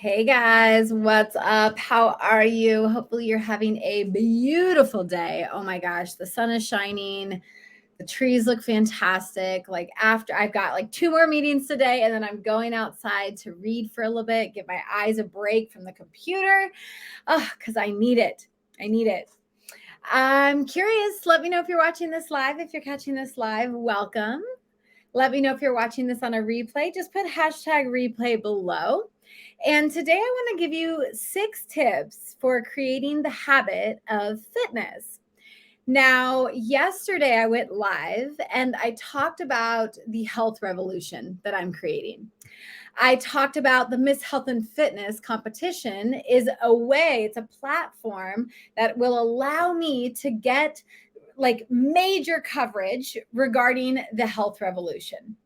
Hey guys, what's up? How are you? Hopefully, you're having a beautiful day. Oh my gosh, the sun is shining. The trees look fantastic. Like, after I've got like two more meetings today, and then I'm going outside to read for a little bit, give my eyes a break from the computer. Because I need it. I need it. I'm curious. Let me know if you're watching this live. If you're catching this live, welcome. Let me know if you're watching this on a replay. Just put hashtag replay below. And today I want to give you 6 tips for creating the habit of fitness. Now, yesterday I went live and I talked about the health revolution that I'm creating. I talked about the Miss Health and Fitness competition is a way, it's a platform that will allow me to get like major coverage regarding the health revolution.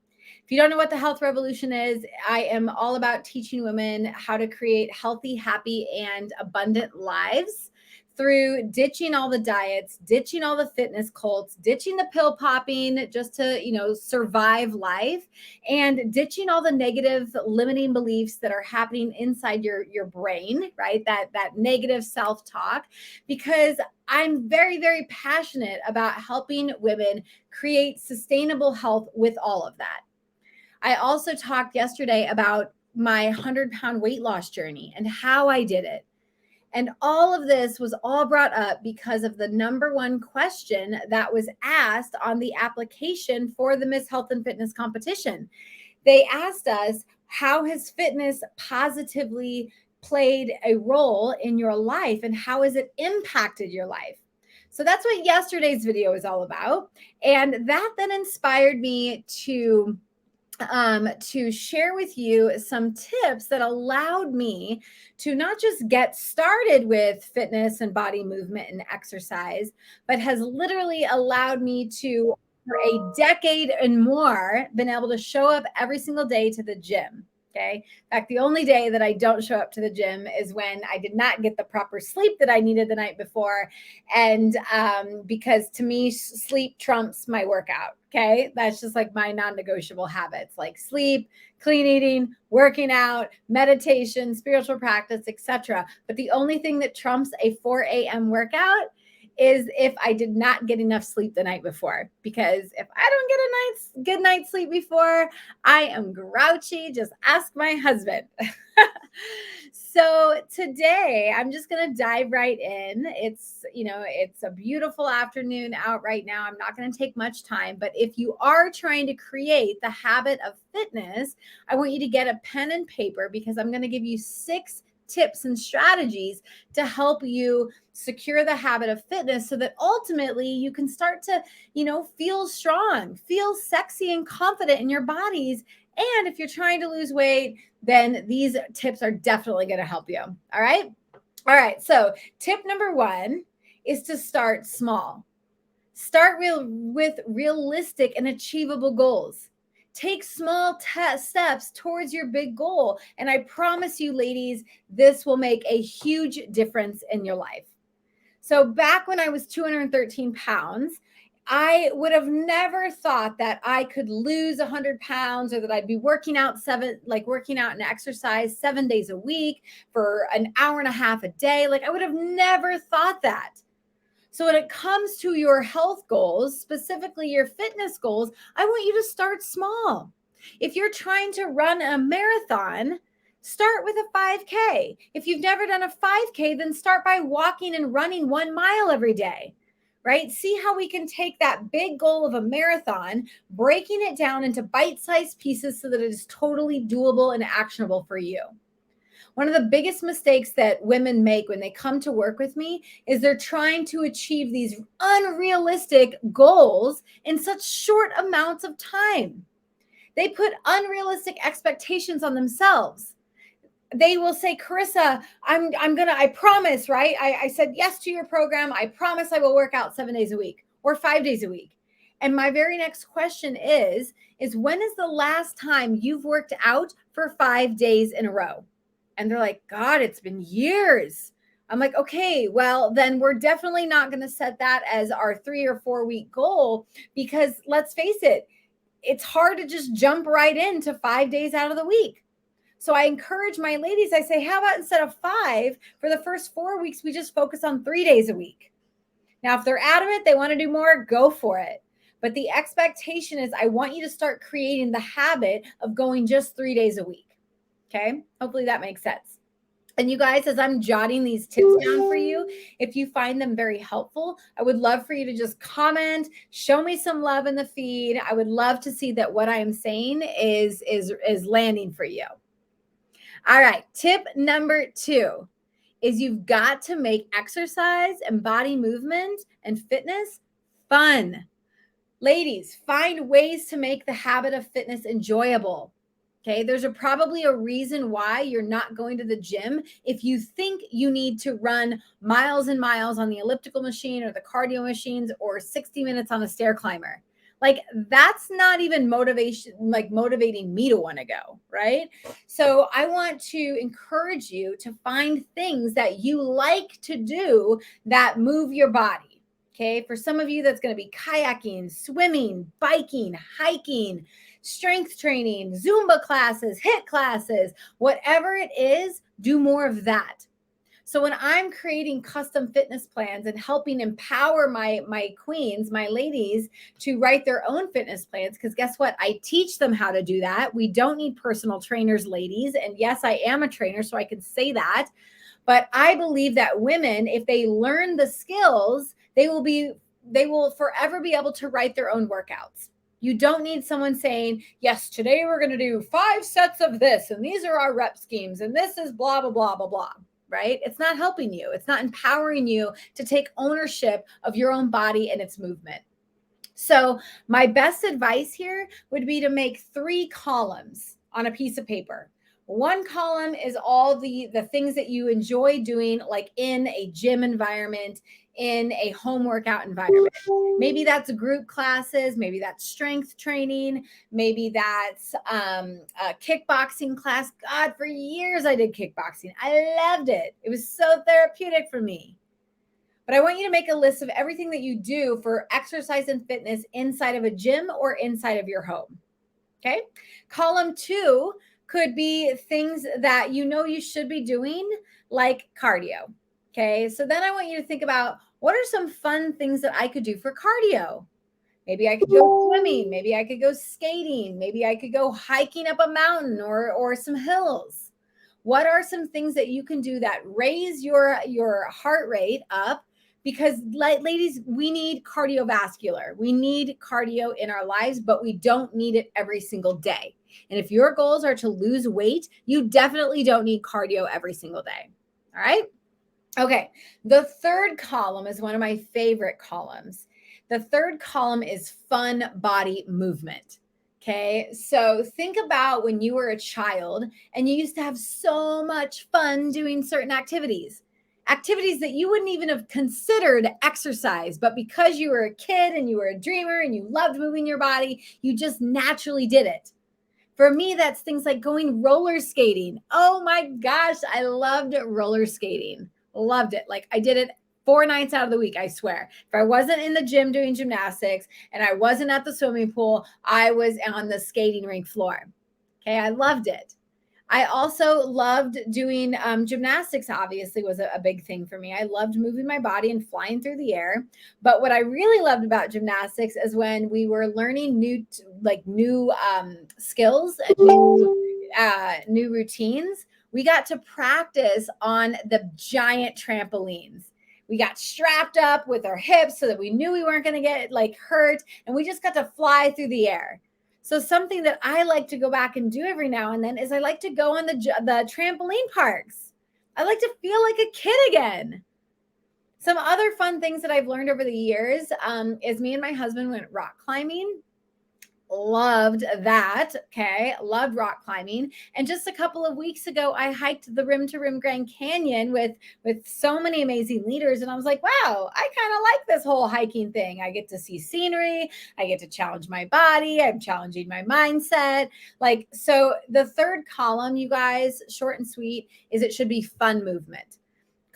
If you don't know what the health revolution is, I am all about teaching women how to create healthy, happy, and abundant lives through ditching all the diets, ditching all the fitness cults, ditching the pill popping just to, survive life, and ditching all the negative limiting beliefs that are happening inside your brain, right? That negative self-talk, because I'm very, very passionate about helping women create sustainable health with all of that. I also talked yesterday about my 100-pound weight loss journey and how I did it. And all of this was all brought up because of the number one question that was asked on the application for the Miss Health and Fitness competition. They asked us, how has fitness positively played a role in your life and how has it impacted your life? So that's what yesterday's video is all about. And that then inspired me to share with you some tips that allowed me to not just get started with fitness and body movement and exercise, but has literally allowed me to, for a decade and more, been able to show up every single day to the gym. Okay. In fact, the only day that I don't show up to the gym is when I did not get the proper sleep that I needed the night before. And because to me, sleep trumps my workout. Okay. That's just like my non negotiable habits, like sleep, clean eating, working out, meditation, spiritual practice, etc. But the only thing that trumps a 4 a.m. workout is if I did not get enough sleep the night before. Because if I don't get a good night's sleep before, I am grouchy. Just ask my husband. So today I'm just going to dive right in. It's a beautiful afternoon out right now. I'm not going to take much time, but if you are trying to create the habit of fitness, I want you to get a pen and paper because I'm going to give you 6 tips and strategies to help you secure the habit of fitness so that ultimately you can start to, feel strong, feel sexy and confident in your bodies. And if you're trying to lose weight, then these tips are definitely going to help you. All right. All right. So, tip number 1 is to start small. Start with realistic and achievable goals. Take small steps towards your big goal. And I promise you, ladies, this will make a huge difference in your life. So, back when I was 213 pounds, I would have never thought that I could lose 100 pounds or that I'd be working out and exercise 7 days a week for an hour and a half a day. Like, I would have never thought that. So when it comes to your health goals, specifically your fitness goals, I want you to start small. If you're trying to run a marathon, start with a 5K. If you've never done a 5K, then start by walking and running 1 mile every day. Right? See how we can take that big goal of a marathon, breaking it down into bite-sized pieces so that it is totally doable and actionable for you. One of the biggest mistakes that women make when they come to work with me is they're trying to achieve these unrealistic goals in such short amounts of time. They put unrealistic expectations on themselves. They will say, Carissa, I promise, right? I said yes to your program. I promise I will work out 7 days a week or 5 days a week. And my very next question is when is the last time you've worked out for 5 days in a row? And they're like, God, it's been years. I'm like, okay, well, then we're definitely not going to set that as our 3 or 4 week goal because let's face it, it's hard to just jump right into 5 days out of the week. So I encourage my ladies, I say, how about instead of 5 for the first 4 weeks, we just focus on 3 days a week. Now, if they're adamant, they want to do more, go for it. But the expectation is I want you to start creating the habit of going just 3 days a week. Okay. Hopefully that makes sense. And you guys, as I'm jotting these tips down for you, if you find them very helpful, I would love for you to just comment, show me some love in the feed. I would love to see that what I am saying is landing for you. All right. Tip number 2 is you've got to make exercise and body movement and fitness fun. Ladies, find ways to make the habit of fitness enjoyable. Okay, there's probably a reason why you're not going to the gym if you think you need to run miles and miles on the elliptical machine or the cardio machines or 60 minutes on a stair climber. Like that's not even motivating me to want to go, right? So I want to encourage you to find things that you like to do that move your body. Okay, for some of you, that's going to be kayaking, swimming, biking, hiking, strength training, Zumba classes, HIIT classes, whatever it is, do more of that. So when I'm creating custom fitness plans and helping empower my queens, my ladies to write their own fitness plans, because guess what? I teach them how to do that. We don't need personal trainers, ladies. And yes, I am a trainer, so I can say that. But I believe that women, if they learn the skills, they will forever be able to write their own workouts. You don't need someone saying, yes, today we're going to do 5 sets of this, and these are our rep schemes, and this is blah, blah, blah, blah, blah, right? It's not helping you. It's not empowering you to take ownership of your own body and its movement. So my best advice here would be to make 3 columns on a piece of paper. One column is all the things that you enjoy doing, like in a gym environment, in a home workout environment. Maybe that's group classes, maybe that's strength training, maybe that's a kickboxing class. God, for years I did kickboxing. I loved it. It was so therapeutic for me. But I want you to make a list of everything that you do for exercise and fitness inside of a gym or inside of your home. Okay. Column 2 could be things that you know you should be doing, like cardio. Okay. So then I want you to think about what are some fun things that I could do for cardio? Maybe I could go swimming. Maybe I could go skating. Maybe I could go hiking up a mountain or some hills. What are some things that you can do that raise your heart rate up? Because ladies, we need cardiovascular. We need cardio in our lives, but we don't need it every single day. And if your goals are to lose weight, you definitely don't need cardio every single day. All right. Okay. The third column is one of my favorite columns. The third column is fun body movement. Okay. So think about when you were a child and you used to have so much fun doing certain activities that you wouldn't even have considered exercise, but because you were a kid and you were a dreamer and you loved moving your body, you just naturally did it. For me, that's things like going roller skating. Oh my gosh, I loved roller skating. Loved it. Like I did it 4 nights out of the week, I swear. If I wasn't in the gym doing gymnastics and I wasn't at the swimming pool, I was on the skating rink floor. Okay, I loved it. I also loved doing gymnastics, obviously, was a big thing for me. I loved moving my body and flying through the air. But what I really loved about gymnastics is when we were learning new skills and new routines, we got to practice on the giant trampolines. We got strapped up with our hips so that we knew we weren't going to get hurt. And we just got to fly through the air. So something that I like to go back and do every now and then is I like to go on the trampoline parks. I like to feel like a kid again. Some other fun things that I've learned over the years is me and my husband went rock climbing. Loved that. Okay. Loved rock climbing. And just a couple of weeks ago, I hiked the Rim to Rim Grand Canyon with so many amazing leaders. And I was like, wow, I kind of like this whole hiking thing. I get to see scenery. I get to challenge my body. I'm challenging my mindset. So the third column, you guys, short and sweet, is it should be fun movement.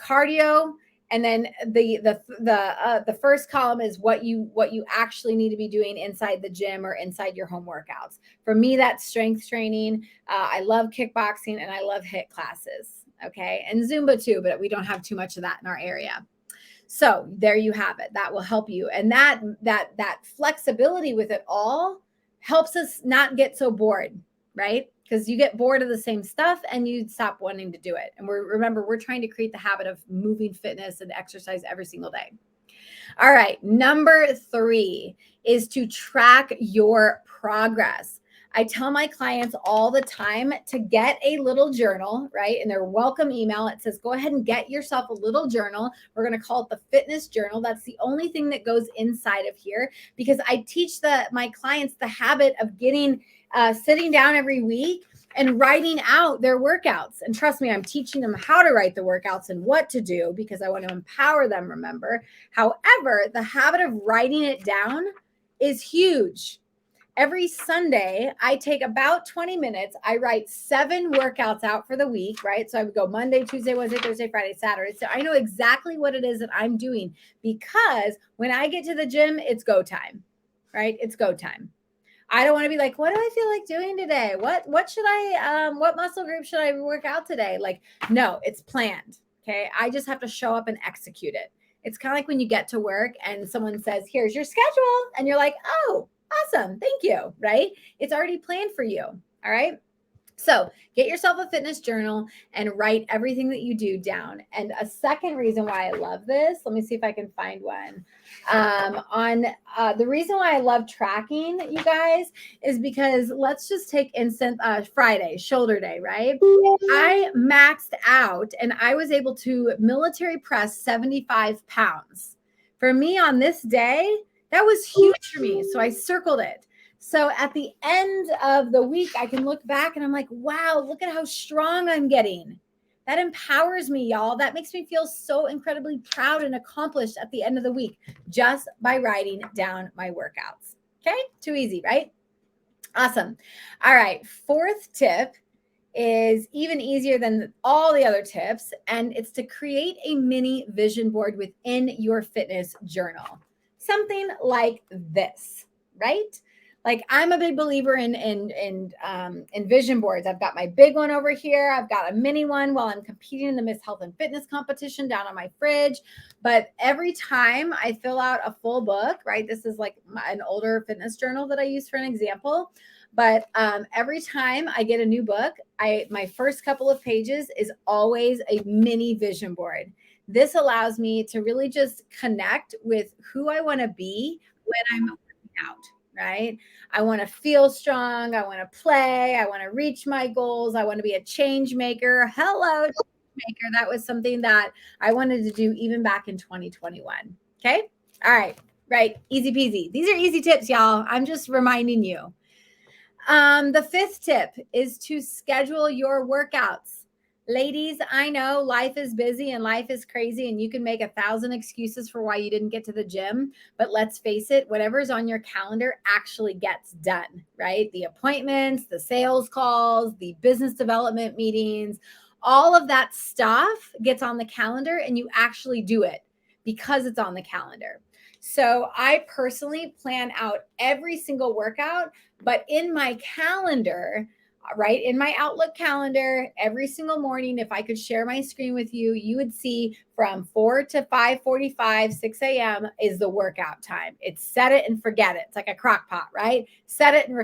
Cardio And then the first column is what you actually need to be doing inside the gym or inside your home workouts. For me, that's strength training. I love kickboxing and I love HIIT classes. Okay, and Zumba too, but we don't have too much of that in our area. So there you have it. That will help you, and that flexibility with it all helps us not get so bored, right? Because you get bored of the same stuff and you stop wanting to do it. And we're trying to create the habit of moving, fitness, and exercise every single day. All right, number 3 is to track your progress. I tell my clients all the time to get a little journal, right? In their welcome email, it says, go ahead and get yourself a little journal. We're going to call it the fitness journal. That's the only thing that goes inside of here, because I teach my clients the habit of sitting down every week and writing out their workouts. And trust me, I'm teaching them how to write the workouts and what to do because I want to empower them, remember. However, the habit of writing it down is huge. Every Sunday, I take about 20 minutes. I write 7 workouts out for the week, right? So I would go Monday, Tuesday, Wednesday, Thursday, Friday, Saturday. So I know exactly what it is that I'm doing, because when I get to the gym, it's go time, right? It's go time. I don't want to be like, what do I feel like doing today? What should what muscle group should I work out today? Like, no, it's planned. Okay. I just have to show up and execute it. It's kind of like when you get to work and someone says, here's your schedule. And you're like, oh, awesome. Thank you. Right. It's already planned for you. All right. So get yourself a fitness journal and write everything that you do down. And a second reason why I love this, let me see if I can find one. The reason why I love tracking, you guys, is because let's just take Friday, shoulder day, right? I maxed out and I was able to military press 75 pounds. For me on this day, that was huge for me. So I circled it. So at the end of the week, I can look back and I'm like, wow, look at how strong I'm getting. That empowers me, y'all. That makes me feel so incredibly proud and accomplished at the end of the week, just by writing down my workouts. Okay, too easy, right? Awesome. All right, 4th tip is even easier than all the other tips, and it's to create a mini vision board within your fitness journal. Something like this, right? Like, I'm a big believer in vision boards. I've got my big one over here. I've got a mini one while I'm competing in the Miss Health and Fitness competition down on my fridge. But every time I fill out a full book, right? This is like an older fitness journal that I use for an example. But every time I get a new book, my first couple of pages is always a mini vision board. This allows me to really just connect with who I want to be when I'm working out. Right? I want to feel strong. I want to play. I want to reach my goals. I want to be a change maker. Hello, change maker. That was something that I wanted to do even back in 2021. Okay. All right. Right. Easy peasy. These are easy tips, y'all. I'm just reminding you. The 5th tip is to schedule your workouts. Ladies, I know life is busy and life is crazy, and you can make 1,000 excuses for why you didn't get to the gym. But let's face it, whatever's on your calendar actually gets done, right? The appointments, the sales calls, the business development meetings, all of that stuff gets on the calendar and you actually do it because it's on the calendar. So I personally plan out every single workout, but in my calendar, right in my Outlook calendar, every single morning, if I could share my screen with you, you would see from 4 to 5:45, 6 a.m. is the workout time. It's set it and forget it. It's like a crock pot, right? Set it and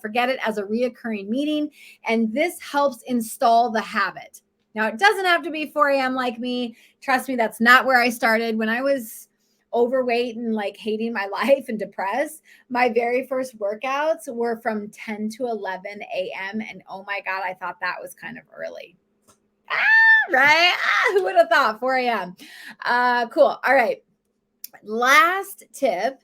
forget it as a reoccurring meeting. And this helps install the habit. Now, it doesn't have to be 4 a.m. like me. Trust me, that's not where I started. When I was overweight and like hating my life and depressed, my very first workouts were from 10 to 11 a.m. And oh my God, I thought that was kind of early. Right? Who would have thought 4 a.m.? Cool. All right. Last tip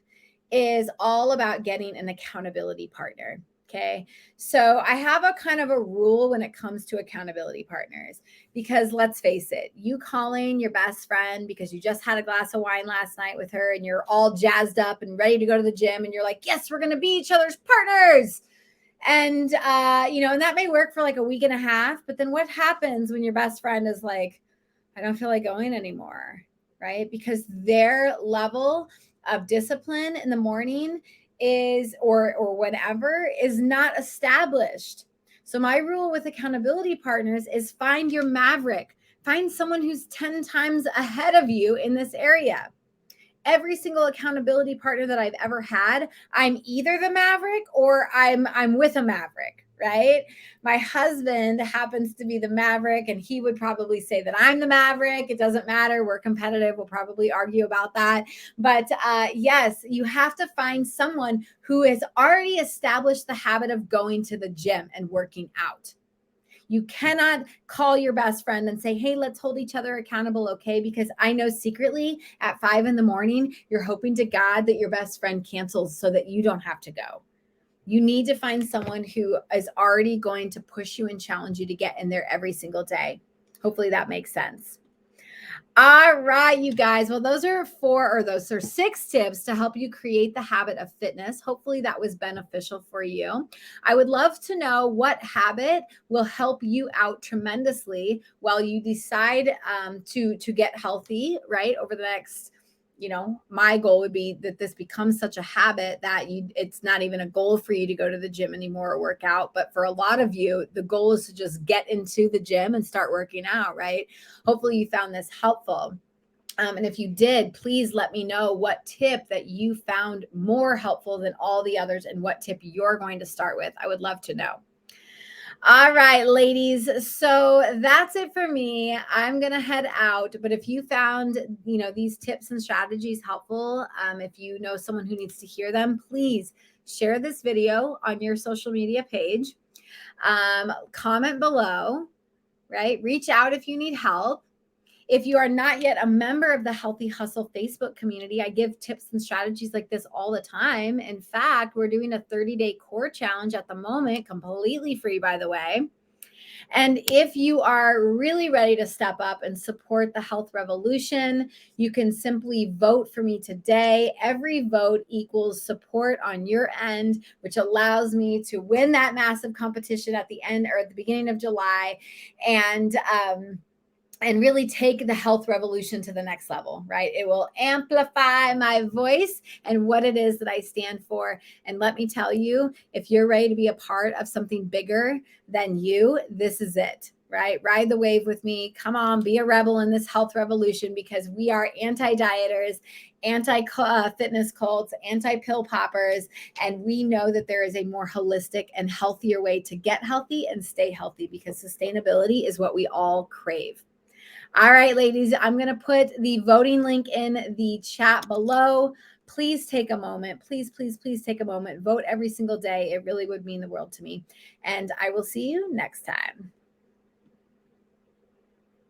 is all about getting an accountability partner. Okay. So I have a kind of a rule when it comes to accountability partners, because let's face it, you calling your best friend because you just had a glass of wine last night with her and you're all jazzed up and ready to go to the gym and you're like, yes, we're going to be each other's partners. And, and that may work for like a week and a half, but then what happens when your best friend is like, I don't feel like going anymore? right? Because their level of discipline in the morning is or whatever is not established. So my rule with accountability partners is find your maverick. Find someone who's 10 times ahead of you in this area. Every single accountability partner that I've ever had, I'm either the maverick or I'm with a maverick, right? My husband happens to be the maverick, and he would probably say that I'm the maverick. It doesn't matter. We're competitive. We'll probably argue about that. But yes, you have to find someone who has already established the habit of going to the gym and working out. You cannot call your best friend and say, hey, let's hold each other accountable, okay? Because I know secretly at 5 a.m, you're hoping to God that your best friend cancels so that you don't have to go. You need to find someone who is already going to push you and challenge you to get in there every single day. Hopefully that makes sense. All right, you guys. Well, those are 6 tips to help you create the habit of fitness. Hopefully that was beneficial for you. I would love to know what habit will help you out tremendously while you decide to get healthy, right? Over the next, my goal would be that this becomes such a habit that it's not even a goal for you to go to the gym anymore or work out. But for a lot of you, the goal is to just get into the gym and start working out, right? Hopefully you found this helpful. And if you did, please let me know what tip that you found more helpful than all the others and what tip you're going to start with. I would love to know. All right, ladies. So that's it for me. I'm going to head out. But if you found, these tips and strategies helpful, if you know someone who needs to hear them, please share this video on your social media page. Comment below, right? Reach out if you need help. If you are not yet a member of the Healthy Hustle Facebook community, I give tips and strategies like this all the time. In fact, we're doing a 30-day core challenge at the moment, completely free, by the way. And if you are really ready to step up and support the health revolution, you can simply vote for me today. Every vote equals support on your end, which allows me to win that massive competition at the end or at the beginning of July. And really take the health revolution to the next level, right? It will amplify my voice and what it is that I stand for. And let me tell you, if you're ready to be a part of something bigger than you, this is it, right? Ride the wave with me. Come on, be a rebel in this health revolution, because we are anti-dieters, anti-fitness cults, anti-pill poppers, and we know that there is a more holistic and healthier way to get healthy and stay healthy, because sustainability is what we all crave. All right, ladies, I'm going to put the voting link in the chat below. Please take a moment. Please, please, please take a moment. Vote every single day. It really would mean the world to me. And I will see you next time.